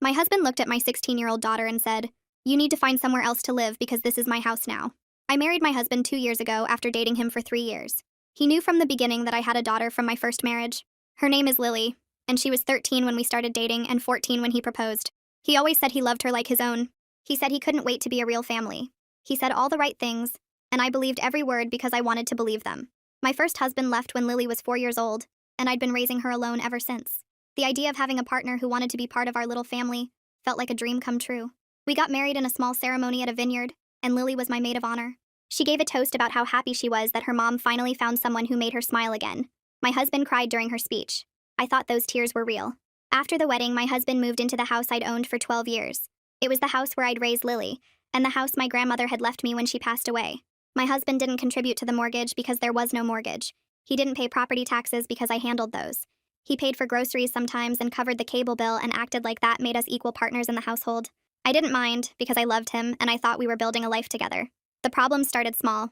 My husband looked at my 16-year-old daughter and said, "You need to find somewhere else to live because this is my house now." I married my husband 2 years ago after dating him for 3 years. He knew from the beginning that I had a daughter from my first marriage. Her name is Lily, and she was 13 when we started dating and 14 when he proposed. He always said he loved her like his own. He said he couldn't wait to be a real family. He said all the right things, and I believed every word because I wanted to believe them. My first husband left when Lily was 4 years old, and I'd been raising her alone ever since. The idea of having a partner who wanted to be part of our little family felt like a dream come true. We got married in a small ceremony at a vineyard, and Lily was my maid of honor. She gave a toast about how happy she was that her mom finally found someone who made her smile again. My husband cried during her speech. I thought those tears were real. After the wedding, my husband moved into the house I'd owned for 12 years. It was the house where I'd raised Lily, and the house my grandmother had left me when she passed away. My husband didn't contribute to the mortgage because there was no mortgage. He didn't pay property taxes because I handled those. He paid for groceries sometimes and covered the cable bill and acted like that made us equal partners in the household. I didn't mind because I loved him and I thought we were building a life together. The problem started small.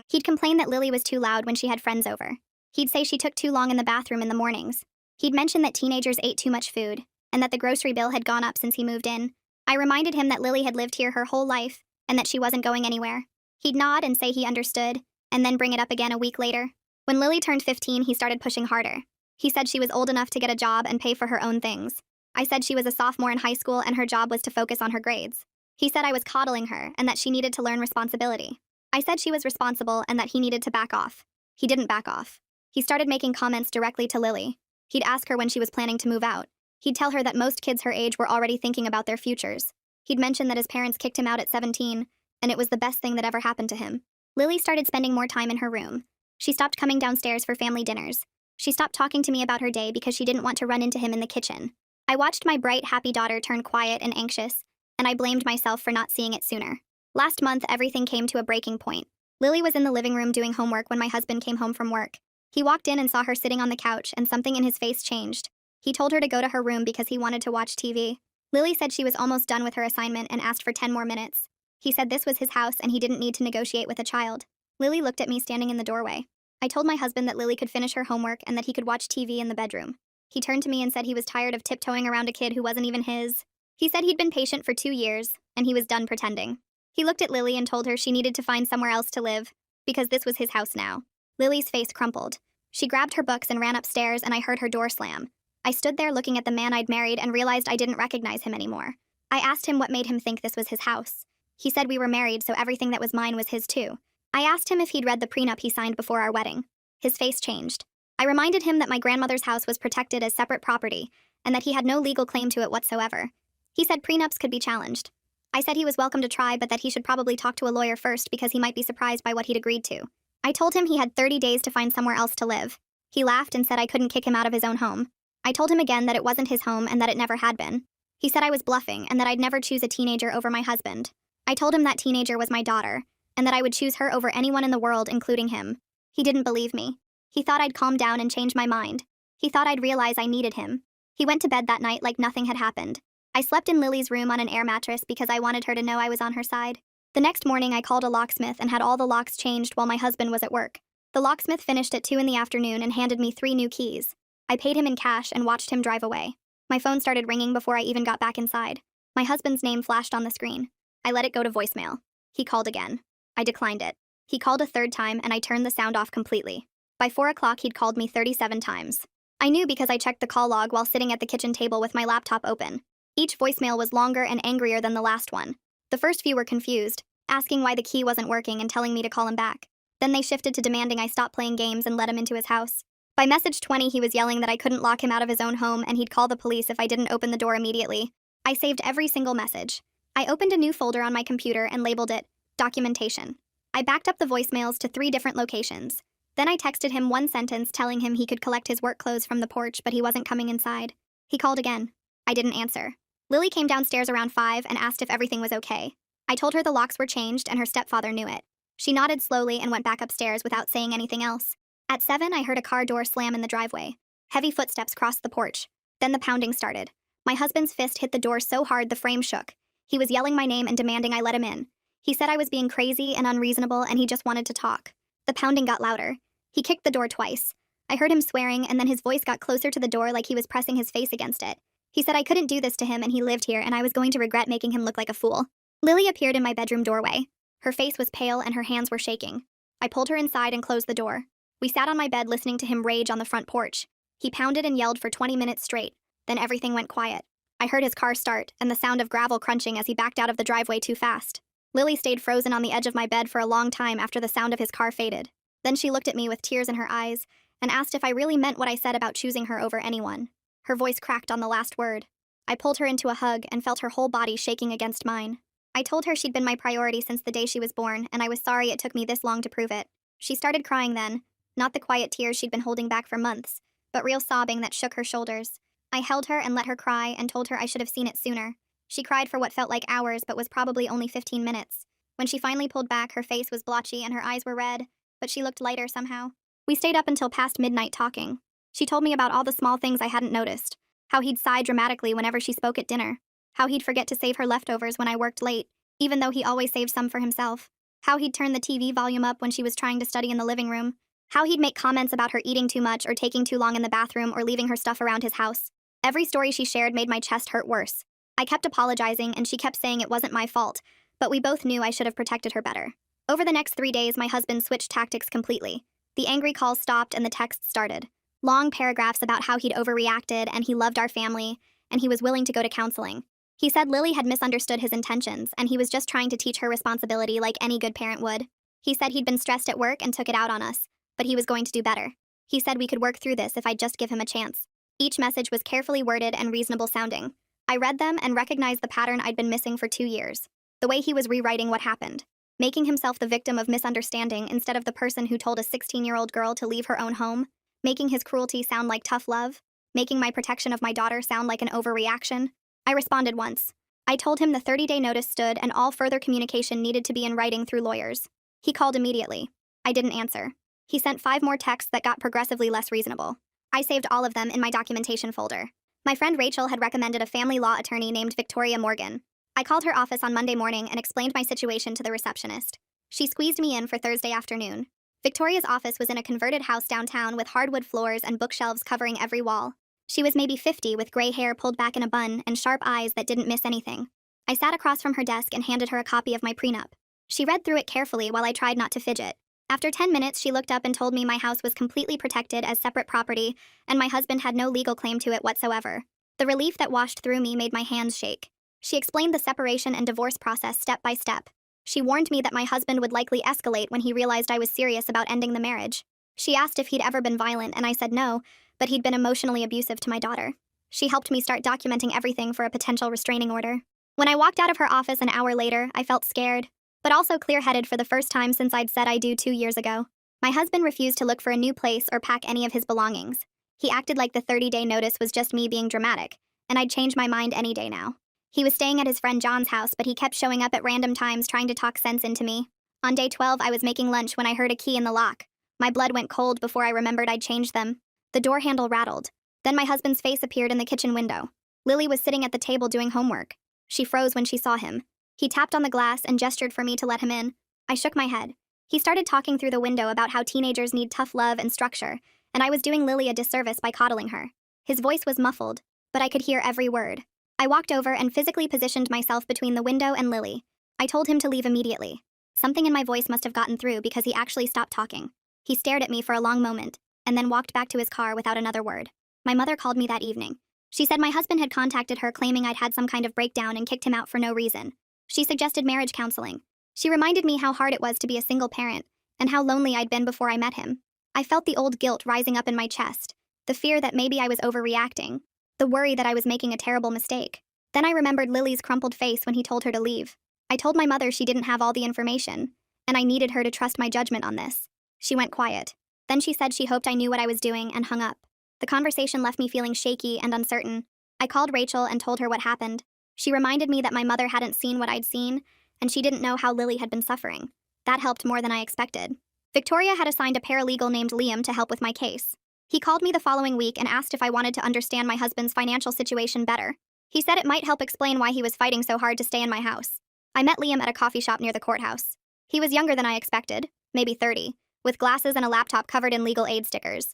He'd complain that Lily was too loud when she had friends over. He'd say she took too long in the bathroom in the mornings. He'd mention that teenagers ate too much food and that the grocery bill had gone up since he moved in. I reminded him that Lily had lived here her whole life and that she wasn't going anywhere. He'd nod and say he understood, and then bring it up again a week later. When Lily turned 15, he started pushing harder. He said she was old enough to get a job and pay for her own things. I said she was a sophomore in high school and her job was to focus on her grades. He said I was coddling her and that she needed to learn responsibility. I said she was responsible and that he needed to back off. He didn't back off. He started making comments directly to Lily. He'd ask her when she was planning to move out. He'd tell her that most kids her age were already thinking about their futures. He'd mention that his parents kicked him out at 17, and it was the best thing that ever happened to him. Lily started spending more time in her room. She stopped coming downstairs for family dinners. She stopped talking to me about her day because she didn't want to run into him in the kitchen. I watched my bright, happy daughter turn quiet and anxious, and I blamed myself for not seeing it sooner. Last month, everything came to a breaking point. Lily was in the living room doing homework when my husband came home from work. He walked in and saw her sitting on the couch, and something in his face changed. He told her to go to her room because he wanted to watch TV. Lily said she was almost done with her assignment and asked for 10 more minutes. He said this was his house and he didn't need to negotiate with a child. Lily looked at me standing in the doorway. I told my husband that Lily could finish her homework and that he could watch TV in the bedroom. He turned to me and said he was tired of tiptoeing around a kid who wasn't even his. He said he'd been patient for 2 years, and he was done pretending. He looked at Lily and told her she needed to find somewhere else to live, because this was his house now. Lily's face crumpled. She grabbed her books and ran upstairs, and I heard her door slam. I stood there looking at the man I'd married and realized I didn't recognize him anymore. I asked him what made him think this was his house. He said we were married, so everything that was mine was his too. I asked him if he'd read the prenup he signed before our wedding. His face changed. I reminded him that my grandmother's house was protected as separate property, and that he had no legal claim to it whatsoever. He said prenups could be challenged. I said he was welcome to try, but that he should probably talk to a lawyer first because he might be surprised by what he'd agreed to. I told him he had 30 days to find somewhere else to live. He laughed and said I couldn't kick him out of his own home. I told him again that it wasn't his home and that it never had been. He said I was bluffing and that I'd never choose a teenager over my husband. I told him that teenager was my daughter, and that I would choose her over anyone in the world, including him. He didn't believe me. He thought I'd calm down and change my mind. He thought I'd realize I needed him. He went to bed that night like nothing had happened. I slept in Lily's room on an air mattress because I wanted her to know I was on her side. The next morning, I called a locksmith and had all the locks changed while my husband was at work. The locksmith finished at 2 in the afternoon and handed me 3 new keys. I paid him in cash and watched him drive away. My phone started ringing before I even got back inside. My husband's name flashed on the screen. I let it go to voicemail. He called again. I declined it. He called a third time and I turned the sound off completely. By 4 o'clock, he'd called me 37 times. I knew because I checked the call log while sitting at the kitchen table with my laptop open. Each voicemail was longer and angrier than the last one. The first few were confused, asking why the key wasn't working and telling me to call him back. Then they shifted to demanding I stop playing games and let him into his house. By message 20, he was yelling that I couldn't lock him out of his own home and he'd call the police if I didn't open the door immediately. I saved every single message. I opened a new folder on my computer and labeled it Documentation. I backed up the voicemails to 3 different locations. Then I texted him one sentence telling him he could collect his work clothes from the porch, but he wasn't coming inside. He called again. I didn't answer. Lily came downstairs around 5 and asked if everything was okay. I told her the locks were changed and her stepfather knew it. She nodded slowly and went back upstairs without saying anything else. At 7, I heard a car door slam in the driveway. Heavy footsteps crossed the porch. Then the pounding started. My husband's fist hit the door so hard the frame shook. He was yelling my name and demanding I let him in. He said I was being crazy and unreasonable and he just wanted to talk. The pounding got louder. He kicked the door twice. I heard him swearing and then his voice got closer to the door like he was pressing his face against it. He said I couldn't do this to him and he lived here and I was going to regret making him look like a fool. Lily appeared in my bedroom doorway. Her face was pale and her hands were shaking. I pulled her inside and closed the door. We sat on my bed listening to him rage on the front porch. He pounded and yelled for 20 minutes straight. Then everything went quiet. I heard his car start and the sound of gravel crunching as he backed out of the driveway too fast. Lily stayed frozen on the edge of my bed for a long time after the sound of his car faded. Then she looked at me with tears in her eyes and asked if I really meant what I said about choosing her over anyone. Her voice cracked on the last word. I pulled her into a hug and felt her whole body shaking against mine. I told her she'd been my priority since the day she was born, and I was sorry it took me this long to prove it. She started crying then, not the quiet tears she'd been holding back for months, but real sobbing that shook her shoulders. I held her and let her cry and told her I should have seen it sooner. She cried for what felt like hours but was probably only 15 minutes. When she finally pulled back, her face was blotchy and her eyes were red, but she looked lighter somehow. We stayed up until past midnight talking. She told me about all the small things I hadn't noticed. How he'd sigh dramatically whenever she spoke at dinner. How he'd forget to save her leftovers when I worked late, even though he always saved some for himself. How he'd turn the TV volume up when she was trying to study in the living room. How he'd make comments about her eating too much or taking too long in the bathroom or leaving her stuff around his house. Every story she shared made my chest hurt worse. I kept apologizing and she kept saying it wasn't my fault, but we both knew I should have protected her better. Over the next 3 days, my husband switched tactics completely. The angry calls stopped and the texts started. Long paragraphs about how he'd overreacted and he loved our family, and he was willing to go to counseling. He said Lily had misunderstood his intentions, and he was just trying to teach her responsibility like any good parent would. He said he'd been stressed at work and took it out on us, but he was going to do better. He said we could work through this if I'd just give him a chance. Each message was carefully worded and reasonable sounding. I read them and recognized the pattern I'd been missing for 2 years. The way he was rewriting what happened. Making himself the victim of misunderstanding instead of the person who told a 16-year-old girl to leave her own home. Making his cruelty sound like tough love. Making my protection of my daughter sound like an overreaction. I responded once. I told him the 30-day notice stood and all further communication needed to be in writing through lawyers. He called immediately. I didn't answer. He sent 5 more texts that got progressively less reasonable. I saved all of them in my documentation folder. My friend Rachel had recommended a family law attorney named Victoria Morgan. I called her office on Monday morning and explained my situation to the receptionist. She squeezed me in for Thursday afternoon. Victoria's office was in a converted house downtown with hardwood floors and bookshelves covering every wall. She was maybe 50 with gray hair pulled back in a bun and sharp eyes that didn't miss anything. I sat across from her desk and handed her a copy of my prenup. She read through it carefully while I tried not to fidget. After 10 minutes, she looked up and told me my house was completely protected as separate property and my husband had no legal claim to it whatsoever. The relief that washed through me made my hands shake. She explained the separation and divorce process step by step. She warned me that my husband would likely escalate when he realized I was serious about ending the marriage. She asked if he'd ever been violent, and I said no, but he'd been emotionally abusive to my daughter. She helped me start documenting everything for a potential restraining order. When I walked out of her office an hour later, I felt scared, but also clear-headed for the first time since I'd said I do 2 years ago. My husband refused to look for a new place or pack any of his belongings. He acted like the 30-day notice was just me being dramatic, and I'd change my mind any day now. He was staying at his friend John's house, but he kept showing up at random times trying to talk sense into me. On day 12, I was making lunch when I heard a key in the lock. My blood went cold before I remembered I'd changed them. The door handle rattled. Then my husband's face appeared in the kitchen window. Lily was sitting at the table doing homework. She froze when she saw him. He tapped on the glass and gestured for me to let him in. I shook my head. He started talking through the window about how teenagers need tough love and structure, and I was doing Lily a disservice by coddling her. His voice was muffled, but I could hear every word. I walked over and physically positioned myself between the window and Lily. I told him to leave immediately. Something in my voice must have gotten through because he actually stopped talking. He stared at me for a long moment, and then walked back to his car without another word. My mother called me that evening. She said my husband had contacted her claiming I'd had some kind of breakdown and kicked him out for no reason. She suggested marriage counseling. She reminded me how hard it was to be a single parent, and how lonely I'd been before I met him. I felt the old guilt rising up in my chest, the fear that maybe I was overreacting, the worry that I was making a terrible mistake. Then I remembered Lily's crumpled face when he told her to leave. I told my mother she didn't have all the information, and I needed her to trust my judgment on this. She went quiet. Then she said she hoped I knew what I was doing and hung up. The conversation left me feeling shaky and uncertain. I called Rachel and told her what happened. She reminded me that my mother hadn't seen what I'd seen, and she didn't know how Lily had been suffering. That helped more than I expected. Victoria had assigned a paralegal named Liam to help with my case. He called me the following week and asked if I wanted to understand my husband's financial situation better. He said it might help explain why he was fighting so hard to stay in my house. I met Liam at a coffee shop near the courthouse. He was younger than I expected, maybe 30, with glasses and a laptop covered in legal aid stickers.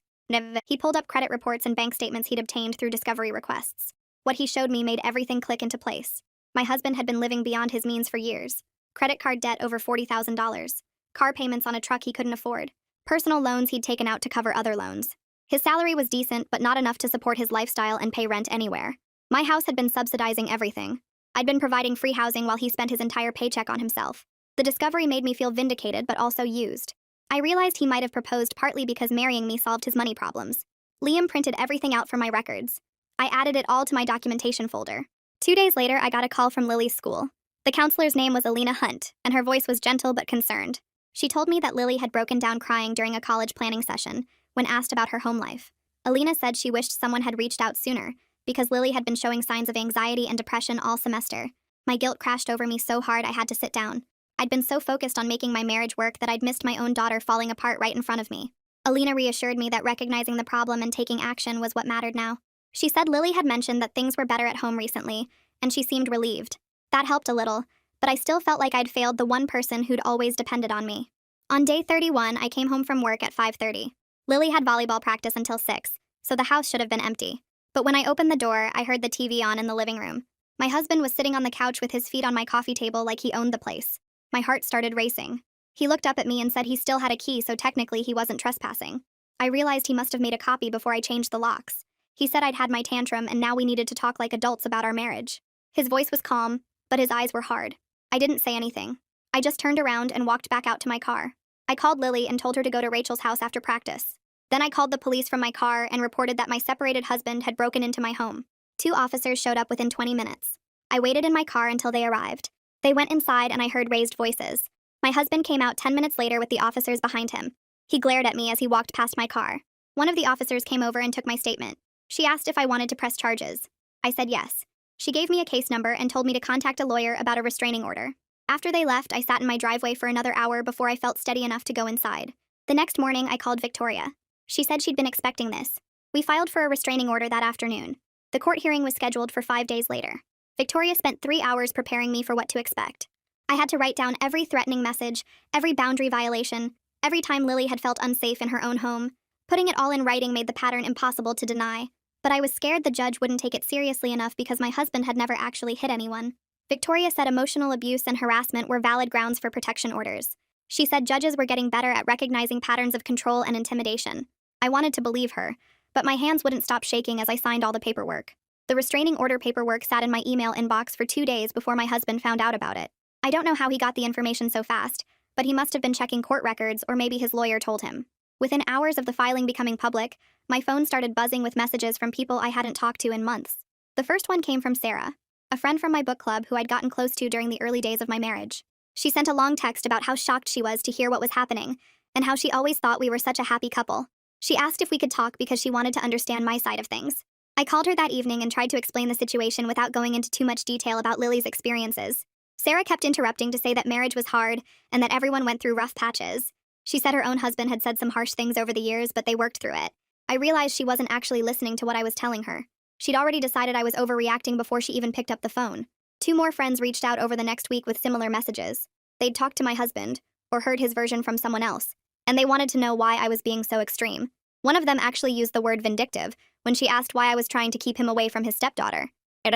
He pulled up credit reports and bank statements he'd obtained through discovery requests. What he showed me made everything click into place. My husband had been living beyond his means for years. Credit card debt over $40,000. Car payments on a truck he couldn't afford. Personal loans he'd taken out to cover other loans. His salary was decent, but not enough to support his lifestyle and pay rent anywhere. My house had been subsidizing everything. I'd been providing free housing while he spent his entire paycheck on himself. The discovery made me feel vindicated, but also used. I realized he might have proposed partly because marrying me solved his money problems. Liam printed everything out for my records. I added it all to my documentation folder. 2 days later, I got a call from Lily's school. The counselor's name was Alina Hunt, and her voice was gentle but concerned. She told me that Lily had broken down crying during a college planning session when asked about her home life. Alina said she wished someone had reached out sooner because Lily had been showing signs of anxiety and depression all semester. My guilt crashed over me so hard I had to sit down. I'd been so focused on making my marriage work that I'd missed my own daughter falling apart right in front of me. Alina reassured me that recognizing the problem and taking action was what mattered now. She said Lily had mentioned that things were better at home recently, and she seemed relieved. That helped a little, but I still felt like I'd failed the one person who'd always depended on me. On day 31, I came home from work at 5:30. Lily had volleyball practice until 6, so the house should have been empty. But when I opened the door, I heard the TV on in the living room. My husband was sitting on the couch with his feet on my coffee table like he owned the place. My heart started racing. He looked up at me and said he still had a key, so technically he wasn't trespassing. I realized he must have made a copy before I changed the locks. He said I'd had my tantrum and now we needed to talk like adults about our marriage. His voice was calm, but his eyes were hard. I didn't say anything. I just turned around and walked back out to my car. I called Lily and told her to go to Rachel's house after practice. Then I called the police from my car and reported that my separated husband had broken into my home. 2 officers showed up within 20 minutes. I waited in my car until they arrived. They went inside and I heard raised voices. My husband came out 10 minutes later with the officers behind him. He glared at me as he walked past my car. One of the officers came over and took my statement. She asked if I wanted to press charges. I said yes. She gave me a case number and told me to contact a lawyer about a restraining order. After they left, I sat in my driveway for another hour before I felt steady enough to go inside. The next morning, I called Victoria. She said she'd been expecting this. We filed for a restraining order that afternoon. The court hearing was scheduled for 5 days later. Victoria spent 3 hours preparing me for what to expect. I had to write down every threatening message, every boundary violation, every time Lily had felt unsafe in her own home. Putting it all in writing made the pattern impossible to deny. But I was scared the judge wouldn't take it seriously enough because my husband had never actually hit anyone. Victoria said emotional abuse and harassment were valid grounds for protection orders. She said judges were getting better at recognizing patterns of control and intimidation. I wanted to believe her, but my hands wouldn't stop shaking as I signed all the paperwork. The restraining order paperwork sat in my email inbox for 2 days before my husband found out about it. I don't know how he got the information so fast, but he must have been checking court records or maybe his lawyer told him. Within hours of the filing becoming public, my phone started buzzing with messages from people I hadn't talked to in months. The first one came from Sarah, a friend from my book club who I'd gotten close to during the early days of my marriage. She sent a long text about how shocked she was to hear what was happening, and how she always thought we were such a happy couple. She asked if we could talk because she wanted to understand my side of things. I called her that evening and tried to explain the situation without going into too much detail about Lily's experiences. Sarah kept interrupting to say that marriage was hard and that everyone went through rough patches. She said her own husband had said some harsh things over the years, but they worked through it. I realized she wasn't actually listening to what I was telling her. She'd already decided I was overreacting before she even picked up the phone. 2 more friends reached out over the next week with similar messages. They'd talked to my husband, or heard his version from someone else, and they wanted to know why I was being so extreme. One of them actually used the word vindictive when she asked why I was trying to keep him away from his stepdaughter.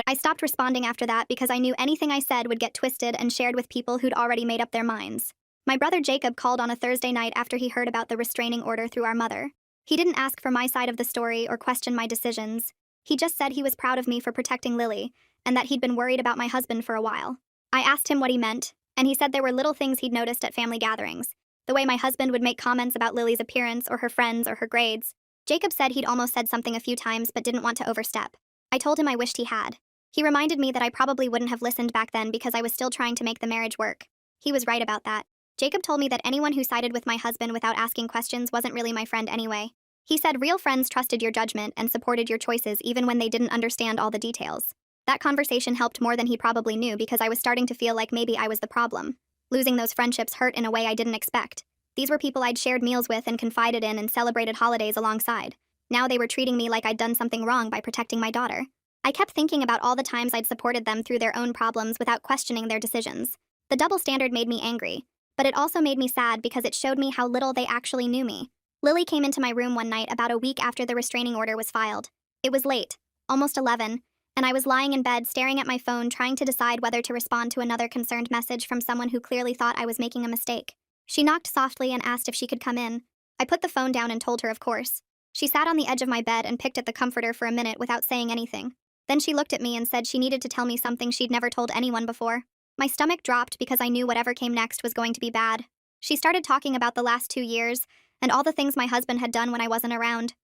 I stopped responding after that because I knew anything I said would get twisted and shared with people who'd already made up their minds. My brother Jacob called on a Thursday night after he heard about the restraining order through our mother. He didn't ask for my side of the story or question my decisions. He just said he was proud of me for protecting Lily, and that he'd been worried about my husband for a while. I asked him what he meant, and he said there were little things he'd noticed at family gatherings. The way my husband would make comments about Lily's appearance or her friends or her grades. Jacob said he'd almost said something a few times but didn't want to overstep. I told him I wished he had. He reminded me that I probably wouldn't have listened back then because I was still trying to make the marriage work. He was right about that. Jacob told me that anyone who sided with my husband without asking questions wasn't really my friend anyway. He said real friends trusted your judgment and supported your choices even when they didn't understand all the details. That conversation helped more than he probably knew because I was starting to feel like maybe I was the problem. Losing those friendships hurt in a way I didn't expect. These were people I'd shared meals with and confided in and celebrated holidays alongside. Now they were treating me like I'd done something wrong by protecting my daughter. I kept thinking about all the times I'd supported them through their own problems without questioning their decisions. The double standard made me angry, but it also made me sad because it showed me how little they actually knew me. Lily came into my room one night about a week after the restraining order was filed. It was late, almost 11, and I was lying in bed staring at my phone trying to decide whether to respond to another concerned message from someone who clearly thought I was making a mistake. She knocked softly and asked if she could come in. I put the phone down and told her of course. She sat on the edge of my bed and picked at the comforter for a minute without saying anything. Then she looked at me and said she needed to tell me something she'd never told anyone before. My stomach dropped because I knew whatever came next was going to be bad. She started talking about the last 2 years and all the things my husband had done when I wasn't around.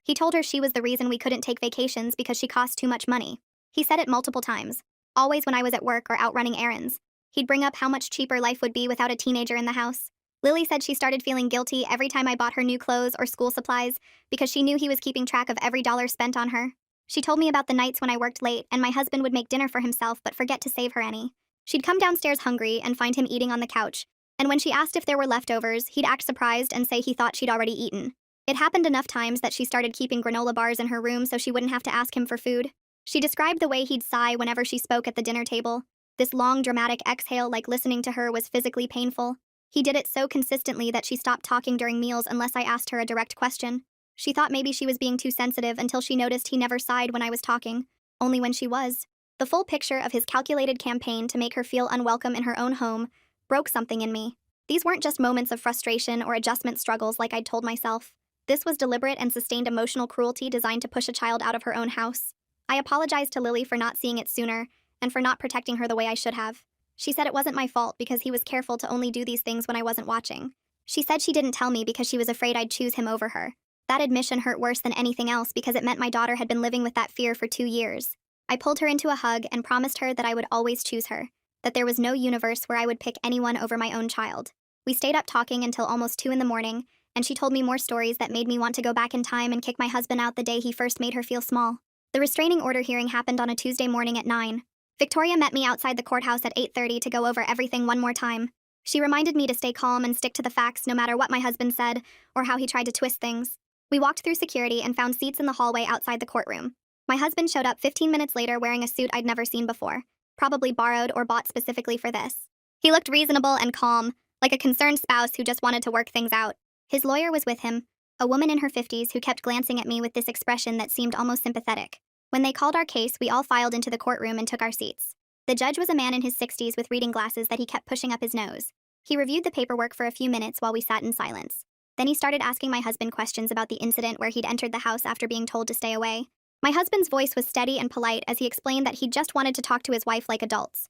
He told her she was the reason we couldn't take vacations because she cost too much money. He said it multiple times, always when I was at work or out running errands. He'd bring up how much cheaper life would be without a teenager in the house. Lily said she started feeling guilty every time I bought her new clothes or school supplies because she knew he was keeping track of every dollar spent on her. She told me about the nights when I worked late and my husband would make dinner for himself but forget to save her any. She'd come downstairs hungry and find him eating on the couch, and when she asked if there were leftovers, he'd act surprised and say he thought she'd already eaten. It happened enough times that she started keeping granola bars in her room so she wouldn't have to ask him for food. She described the way he'd sigh whenever she spoke at the dinner table. This long, dramatic exhale like listening to her was physically painful. He did it so consistently that she stopped talking during meals unless I asked her a direct question. She thought maybe she was being too sensitive until she noticed he never sighed when I was talking, only when she was. The full picture of his calculated campaign to make her feel unwelcome in her own home broke something in me. These weren't just moments of frustration or adjustment struggles like I'd told myself. This was deliberate and sustained emotional cruelty designed to push a child out of her own house. I apologized to Lily for not seeing it sooner and for not protecting her the way I should have. She said it wasn't my fault because he was careful to only do these things when I wasn't watching. She said she didn't tell me because she was afraid I'd choose him over her. That admission hurt worse than anything else because it meant my daughter had been living with that fear for 2 years. I pulled her into a hug and promised her that I would always choose her, that there was no universe where I would pick anyone over my own child. We stayed up talking until almost 2 in the morning, and she told me more stories that made me want to go back in time and kick my husband out the day he first made her feel small. The restraining order hearing happened on a Tuesday morning at 9. Victoria met me outside the courthouse at 8:30 to go over everything one more time. She reminded me to stay calm and stick to the facts no matter what my husband said or how he tried to twist things. We walked through security and found seats in the hallway outside the courtroom. My husband showed up 15 minutes later wearing a suit I'd never seen before, probably borrowed or bought specifically for this. He looked reasonable and calm, like a concerned spouse who just wanted to work things out. His lawyer was with him, a woman in her 50s who kept glancing at me with this expression that seemed almost sympathetic. When they called our case, we all filed into the courtroom and took our seats. The judge was a man in his 60s with reading glasses that he kept pushing up his nose. He reviewed the paperwork for a few minutes while we sat in silence. Then he started asking my husband questions about the incident where he'd entered the house after being told to stay away. My husband's voice was steady and polite as he explained that he just wanted to talk to his wife like adults.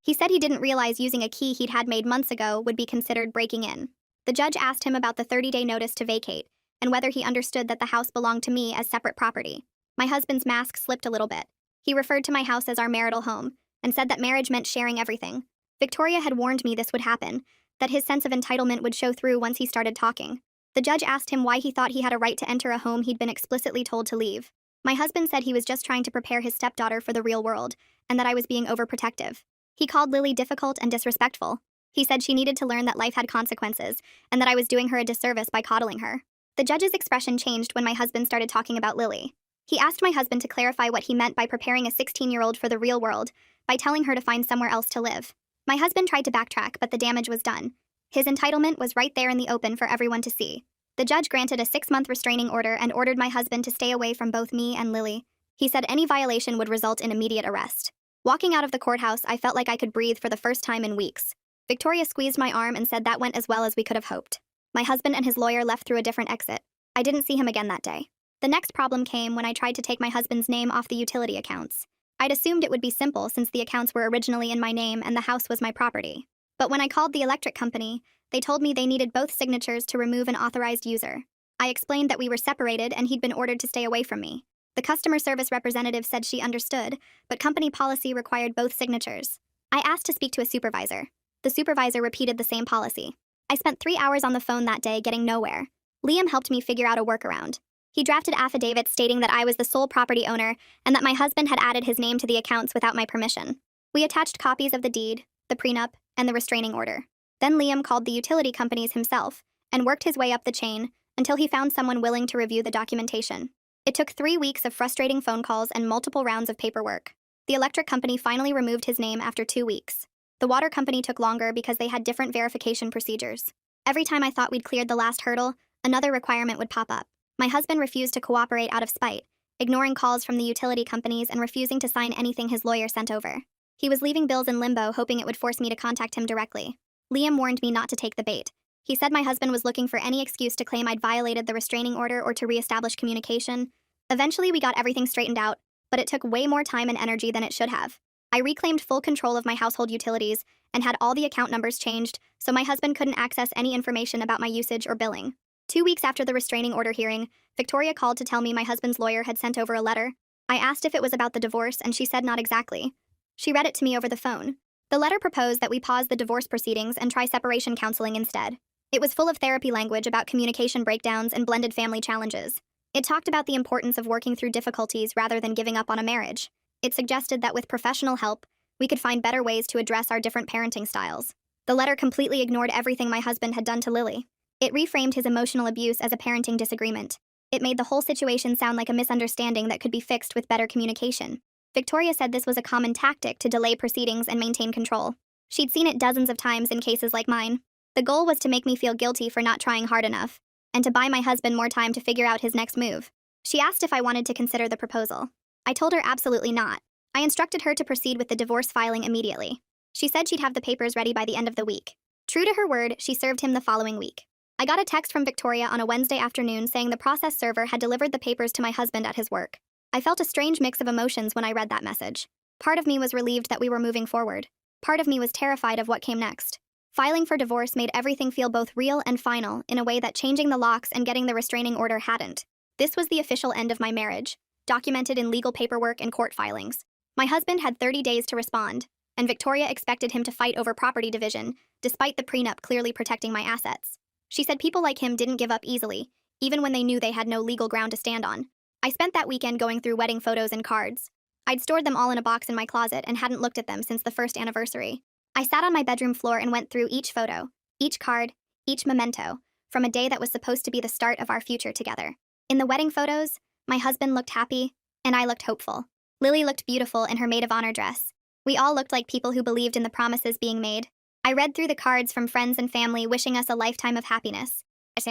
He said he didn't realize using a key he'd had made months ago would be considered breaking in. The judge asked him about the 30-day notice to vacate and whether he understood that the house belonged to me as separate property. My husband's mask slipped a little bit. He referred to my house as our marital home and said that marriage meant sharing everything. Victoria had warned me this would happen, that his sense of entitlement would show through once he started talking. The judge asked him why he thought he had a right to enter a home he'd been explicitly told to leave. My husband said he was just trying to prepare his stepdaughter for the real world and that I was being overprotective. He called Lily difficult and disrespectful. He said she needed to learn that life had consequences and that I was doing her a disservice by coddling her. The judge's expression changed when my husband started talking about Lily. He asked my husband to clarify what he meant by preparing a 16-year-old for the real world by telling her to find somewhere else to live. My husband tried to backtrack, but the damage was done. His entitlement was right there in the open for everyone to see. The judge granted a 6-month restraining order and ordered my husband to stay away from both me and Lily. He said any violation would result in immediate arrest. Walking out of the courthouse, I felt like I could breathe for the first time in weeks. Victoria squeezed my arm and said that went as well as we could have hoped. My husband and his lawyer left through a different exit. I didn't see him again that day. The next problem came when I tried to take my husband's name off the utility accounts. I'd assumed it would be simple since the accounts were originally in my name and the house was my property. But when I called the electric company, they told me they needed both signatures to remove an authorized user. I explained that we were separated and he'd been ordered to stay away from me. The customer service representative said she understood, but company policy required both signatures. I asked to speak to a supervisor. The supervisor repeated the same policy. I spent 3 hours on the phone that day getting nowhere. Liam helped me figure out a workaround. He drafted affidavits stating that I was the sole property owner and that my husband had added his name to the accounts without my permission. We attached copies of the deed, the prenup, and the restraining order. Then Liam called the utility companies himself and worked his way up the chain until he found someone willing to review the documentation. It took 3 weeks of frustrating phone calls and multiple rounds of paperwork. The electric company finally removed his name after 2 weeks. The water company took longer because they had different verification procedures. Every time I thought we'd cleared the last hurdle, another requirement would pop up. My husband refused to cooperate out of spite, ignoring calls from the utility companies and refusing to sign anything his lawyer sent over. He was leaving bills in limbo, hoping it would force me to contact him directly. Liam warned me not to take the bait. He said my husband was looking for any excuse to claim I'd violated the restraining order or to reestablish communication. Eventually, we got everything straightened out, but it took way more time and energy than it should have. I reclaimed full control of my household utilities and had all the account numbers changed, so my husband couldn't access any information about my usage or billing. 2 weeks after the restraining order hearing, Victoria called to tell me my husband's lawyer had sent over a letter. I asked if it was about the divorce, and she said not exactly. She read it to me over the phone. The letter proposed that we pause the divorce proceedings and try separation counseling instead. It was full of therapy language about communication breakdowns and blended family challenges. It talked about the importance of working through difficulties rather than giving up on a marriage. It suggested that with professional help, we could find better ways to address our different parenting styles. The letter completely ignored everything my husband had done to Lily. It reframed his emotional abuse as a parenting disagreement. It made the whole situation sound like a misunderstanding that could be fixed with better communication. Victoria said this was a common tactic to delay proceedings and maintain control. She'd seen it dozens of times in cases like mine. The goal was to make me feel guilty for not trying hard enough, and to buy my husband more time to figure out his next move. She asked if I wanted to consider the proposal. I told her absolutely not. I instructed her to proceed with the divorce filing immediately. She said she'd have the papers ready by the end of the week. True to her word, she served him the following week. I got a text from Victoria on a Wednesday afternoon saying the process server had delivered the papers to my husband at his work. I felt a strange mix of emotions when I read that message. Part of me was relieved that we were moving forward. Part of me was terrified of what came next. Filing for divorce made everything feel both real and final in a way that changing the locks and getting the restraining order hadn't. This was the official end of my marriage, documented in legal paperwork and court filings. My husband had 30 days to respond, and Victoria expected him to fight over property division, despite the prenup clearly protecting my assets. She said people like him didn't give up easily, even when they knew they had no legal ground to stand on. I spent that weekend going through wedding photos and cards. I'd stored them all in a box in my closet and hadn't looked at them since the first anniversary. I sat on my bedroom floor and went through each photo, each card, each memento, from a day that was supposed to be the start of our future together. In the wedding photos, my husband looked happy, and I looked hopeful. Lily looked beautiful in her maid of honor dress. We all looked like people who believed in the promises being made. I read through the cards from friends and family wishing us a lifetime of happiness.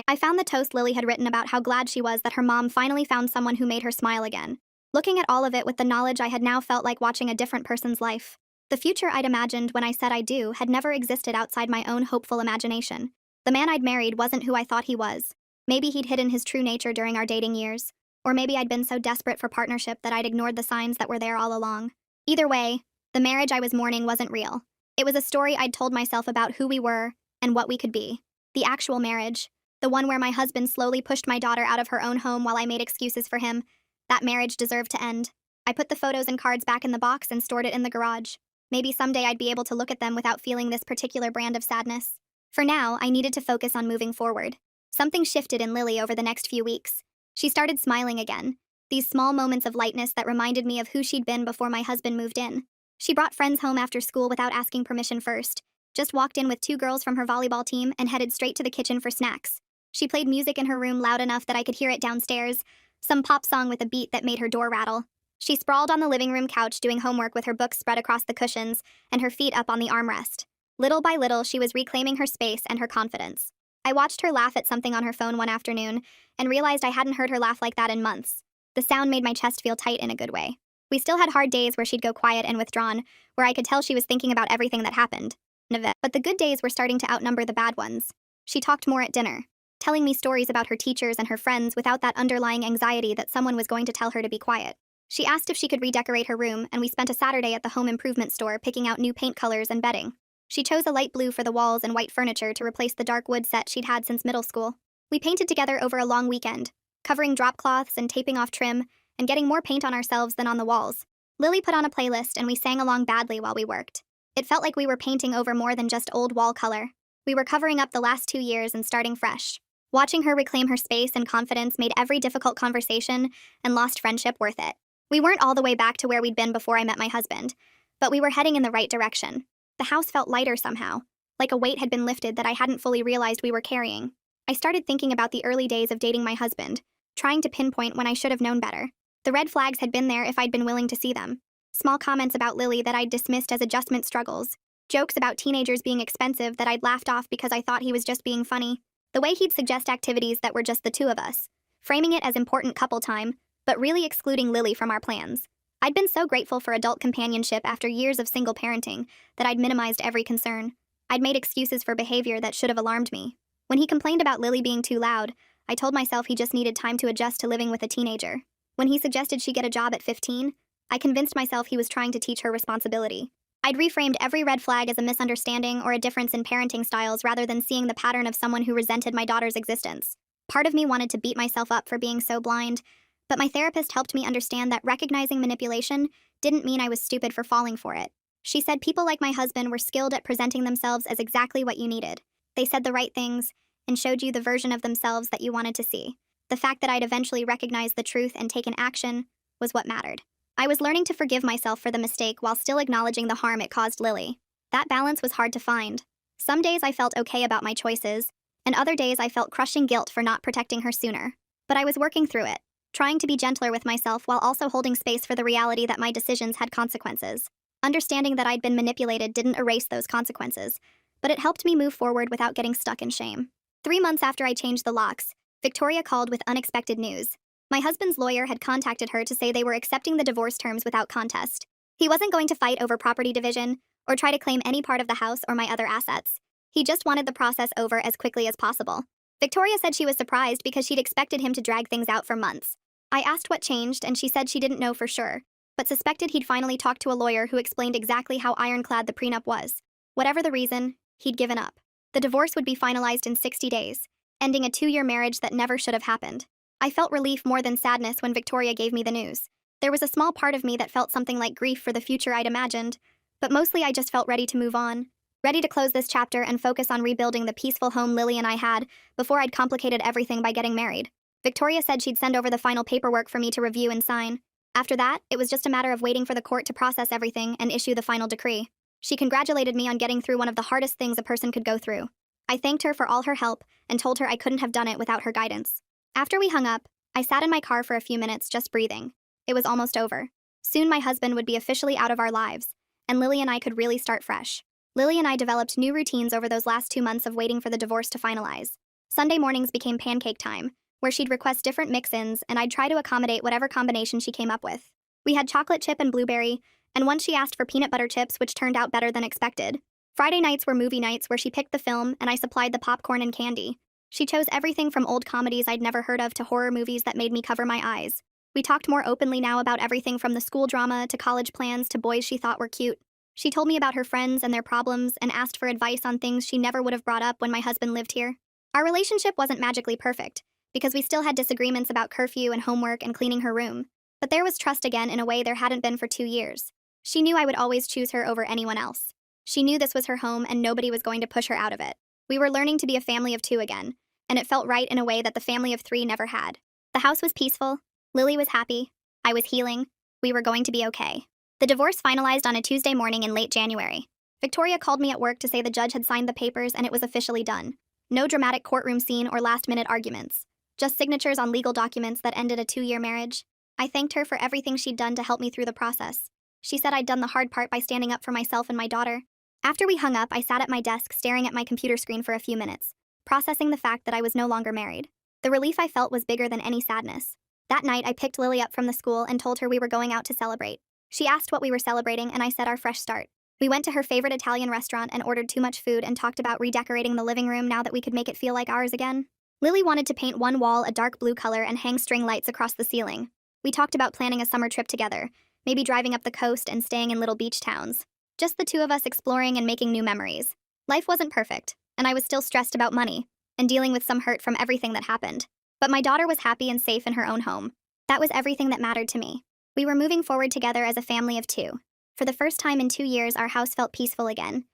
I found the toast Lily had written about how glad she was that her mom finally found someone who made her smile again. Looking at all of it with the knowledge I had now felt like watching a different person's life. The future I'd imagined when I said I do had never existed outside my own hopeful imagination. The man I'd married wasn't who I thought he was. Maybe he'd hidden his true nature during our dating years. Or maybe I'd been so desperate for partnership that I'd ignored the signs that were there all along. Either way, the marriage I was mourning wasn't real. It was a story I'd told myself about who we were and what we could be. The actual marriage, the one where my husband slowly pushed my daughter out of her own home while I made excuses for him, that marriage deserved to end. I put the photos and cards back in the box and stored it in the garage. Maybe someday I'd be able to look at them without feeling this particular brand of sadness. For now, I needed to focus on moving forward. Something shifted in Lily over the next few weeks. She started smiling again. These small moments of lightness that reminded me of who she'd been before my husband moved in. She brought friends home after school without asking permission first, just walked in with 2 girls from her volleyball team and headed straight to the kitchen for snacks. She played music in her room loud enough that I could hear it downstairs, some pop song with a beat that made her door rattle. She sprawled on the living room couch doing homework with her books spread across the cushions and her feet up on the armrest. Little by little, she was reclaiming her space and her confidence. I watched her laugh at something on her phone one afternoon and realized I hadn't heard her laugh like that in months. The sound made my chest feel tight in a good way. We still had hard days where she'd go quiet and withdrawn, where I could tell she was thinking about everything that happened. But the good days were starting to outnumber the bad ones. She talked more at dinner, telling me stories about her teachers and her friends without that underlying anxiety that someone was going to tell her to be quiet. She asked if she could redecorate her room, and we spent a Saturday at the home improvement store picking out new paint colors and bedding. She chose a light blue for the walls and white furniture to replace the dark wood set she'd had since middle school. We painted together over a long weekend, covering drop cloths and taping off trim, and getting more paint on ourselves than on the walls. Lily put on a playlist and we sang along badly while we worked. It felt like we were painting over more than just old wall color. We were covering up the last 2 years and starting fresh. Watching her reclaim her space and confidence made every difficult conversation and lost friendship worth it. We weren't all the way back to where we'd been before I met my husband, but we were heading in the right direction. The house felt lighter somehow, like a weight had been lifted that I hadn't fully realized we were carrying. I started thinking about the early days of dating my husband, trying to pinpoint when I should have known better. The red flags had been there if I'd been willing to see them. Small comments about Lily that I'd dismissed as adjustment struggles. Jokes about teenagers being expensive that I'd laughed off because I thought he was just being funny. The way he'd suggest activities that were just the two of us, framing it as important couple time, but really excluding Lily from our plans. I'd been so grateful for adult companionship after years of single parenting that I'd minimized every concern. I'd made excuses for behavior that should have alarmed me. When he complained about Lily being too loud, I told myself he just needed time to adjust to living with a teenager. When he suggested she get a job at 15, I convinced myself he was trying to teach her responsibility. I'd reframed every red flag as a misunderstanding or a difference in parenting styles rather than seeing the pattern of someone who resented my daughter's existence. Part of me wanted to beat myself up for being so blind, but my therapist helped me understand that recognizing manipulation didn't mean I was stupid for falling for it. She said people like my husband were skilled at presenting themselves as exactly what you needed. They said the right things and showed you the version of themselves that you wanted to see. The fact that I'd eventually recognized the truth and taken action was what mattered. I was learning to forgive myself for the mistake while still acknowledging the harm it caused Lily. That balance was hard to find. Some days I felt okay about my choices, and other days I felt crushing guilt for not protecting her sooner. But I was working through it, trying to be gentler with myself while also holding space for the reality that my decisions had consequences. Understanding that I'd been manipulated didn't erase those consequences, but it helped me move forward without getting stuck in shame. 3 months after I changed the locks, Victoria called with unexpected news. My husband's lawyer had contacted her to say they were accepting the divorce terms without contest. He wasn't going to fight over property division or try to claim any part of the house or my other assets. He just wanted the process over as quickly as possible. Victoria said she was surprised because she'd expected him to drag things out for months. I asked what changed, and she said she didn't know for sure, but suspected he'd finally talked to a lawyer who explained exactly how ironclad the prenup was. Whatever the reason, he'd given up. The divorce would be finalized in 60 days, ending a 2-year marriage that never should have happened. I felt relief more than sadness when Victoria gave me the news. There was a small part of me that felt something like grief for the future I'd imagined, but mostly I just felt ready to move on, ready to close this chapter and focus on rebuilding the peaceful home Lily and I had before I'd complicated everything by getting married. Victoria said she'd send over the final paperwork for me to review and sign. After that, it was just a matter of waiting for the court to process everything and issue the final decree. She congratulated me on getting through one of the hardest things a person could go through. I thanked her for all her help and told her I couldn't have done it without her guidance. After we hung up, I sat in my car for a few minutes just breathing. It was almost over. Soon my husband would be officially out of our lives, and Lily and I could really start fresh. Lily and I developed new routines over those last 2 months of waiting for the divorce to finalize. Sunday mornings became pancake time, where she'd request different mix-ins and I'd try to accommodate whatever combination she came up with. We had chocolate chip and blueberry, and once she asked for peanut butter chips, which turned out better than expected. Friday nights were movie nights where she picked the film and I supplied the popcorn and candy. She chose everything from old comedies I'd never heard of to horror movies that made me cover my eyes. We talked more openly now about everything from the school drama to college plans to boys she thought were cute. She told me about her friends and their problems and asked for advice on things she never would have brought up when my husband lived here. Our relationship wasn't magically perfect, because we still had disagreements about curfew and homework and cleaning her room. But there was trust again in a way there hadn't been for 2 years. She knew I would always choose her over anyone else. She knew this was her home and nobody was going to push her out of it. We were learning to be a family of 2 again, and it felt right in a way that the family of 3 never had. The house was peaceful, Lily was happy, I was healing, we were going to be okay. The divorce finalized on a Tuesday morning in late January. Victoria called me at work to say the judge had signed the papers and it was officially done. No dramatic courtroom scene or last-minute arguments. Just signatures on legal documents that ended a 2-year marriage. I thanked her for everything she'd done to help me through the process. She said I'd done the hard part by standing up for myself and my daughter. After we hung up, I sat at my desk staring at my computer screen for a few minutes, processing the fact that I was no longer married. The relief I felt was bigger than any sadness. That night, I picked Lily up from the school and told her we were going out to celebrate. She asked what we were celebrating, and I said our fresh start. We went to her favorite Italian restaurant and ordered too much food and talked about redecorating the living room now that we could make it feel like ours again. Lily wanted to paint one wall a dark blue color and hang string lights across the ceiling. We talked about planning a summer trip together, maybe driving up the coast and staying in little beach towns. Just the 2 of us exploring and making new memories. Life wasn't perfect, and I was still stressed about money and dealing with some hurt from everything that happened. But my daughter was happy and safe in her own home. That was everything that mattered to me. We were moving forward together as a family of 2. For the first time in 2 years, our house felt peaceful again,